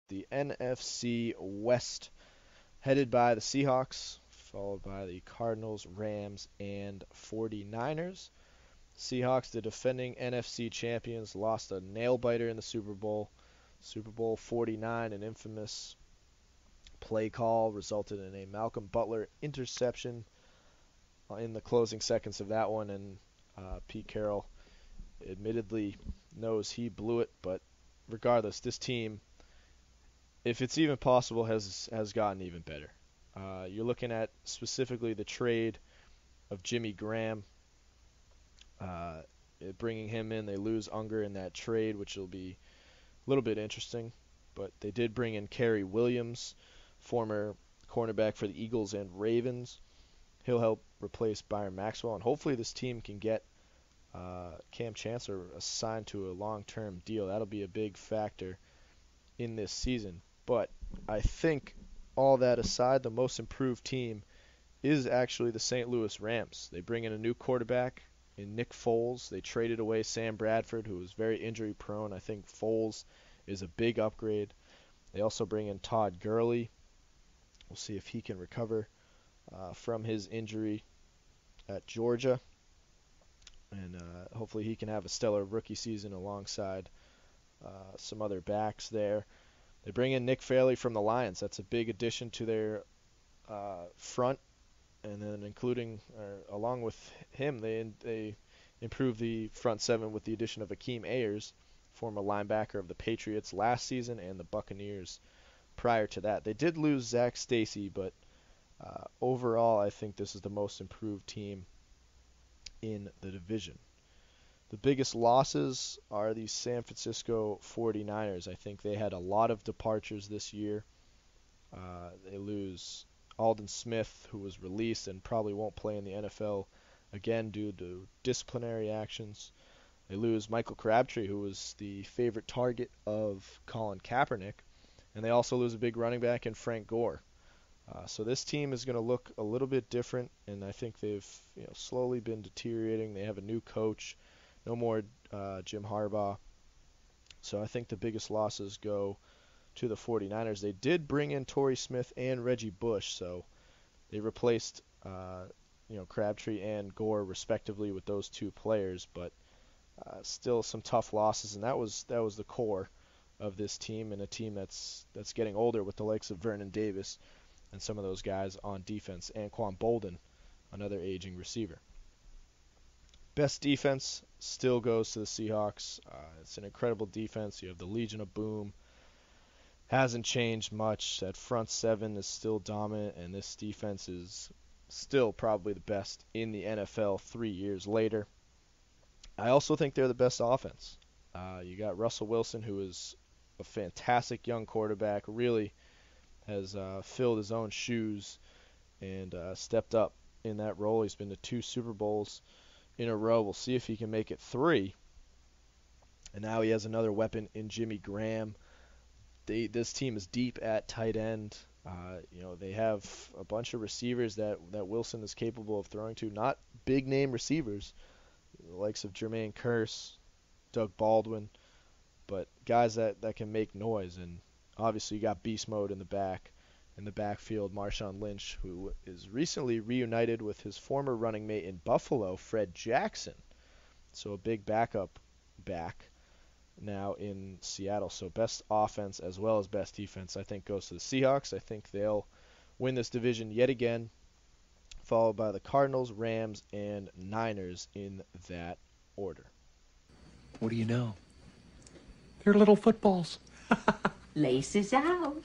the NFC West, headed by the Seahawks, followed by the Cardinals, Rams, and 49ers. Seahawks, the defending NFC champions, lost a nail-biter in the Super Bowl. Super Bowl 49, an infamous play call resulted in a Malcolm Butler interception in the closing seconds of that one, and Pete Carroll admittedly knows he blew it, but regardless, this team, if it's even possible, has gotten even better. You're looking at specifically the trade of Jimmy Graham, bringing him in. They lose Unger in that trade, which will be a little bit interesting, but they did bring in Kerry Williams, former cornerback for the Eagles and Ravens. He'll help replace Byron Maxwell, and hopefully this team can get Cam Chancellor assigned to a long-term deal. That'll be a big factor in this season. But I think, all that aside, the most improved team is actually the St. Louis Rams. They bring in a new quarterback in Nick Foles. They traded away Sam Bradford, who was very injury-prone. I think Foles is a big upgrade. They also bring in Todd Gurley. We'll see if he can recover from his injury at Georgia. And hopefully he can have a stellar rookie season alongside some other backs there. They bring in Nick Fairley from the Lions. That's a big addition to their front. And then along with him, they improve the front seven with the addition of Akeem Ayers, former linebacker of the Patriots last season and the Buccaneers prior to that. They did lose Zach Stacy, but overall I think this is the most improved team in the division. The biggest losses are the San Francisco 49ers. I think they had a lot of departures this year. They lose Aldon Smith, who was released and probably won't play in the NFL again due to disciplinary actions. They lose Michael Crabtree, who was the favorite target of Colin Kaepernick. And they also lose a big running back in Frank Gore. So this team is going to look a little bit different, and I think they've slowly been deteriorating. They have a new coach, no more Jim Harbaugh. So I think the biggest losses go to the 49ers. They did bring in Torrey Smith and Reggie Bush, so they replaced Crabtree and Gore respectively with those two players, but still some tough losses, and that was the core of this team, and a team that's getting older with the likes of Vernon Davis and some of those guys on defense. Anquan Bolden, another aging receiver. Best defense still goes to the Seahawks. It's an incredible defense. You have the Legion of Boom. Hasn't changed much. That front seven is still dominant, and this defense is still probably the best in the NFL 3 years later. I also think they're the best offense. You got Russell Wilson, who is a fantastic young quarterback, really has filled his own shoes and stepped up in that role. He's been to 2 Super Bowls in a row. We'll see if he can make it 3. And now he has another weapon in Jimmy Graham. This team is deep at tight end. They have a bunch of receivers that Wilson is capable of throwing to. Not big name receivers, the likes of Jermaine Kearse, Doug Baldwin, but guys that can make noise. And obviously you got beast mode in the backfield, Marshawn Lynch, who is recently reunited with his former running mate in Buffalo, Fred Jackson. So a big backup back now in Seattle. So best offense as well as best defense, I think, goes to the Seahawks. I think they'll win this division yet again, followed by the Cardinals, Rams, and Niners in that order. What do you know? They're little footballs. Laces out.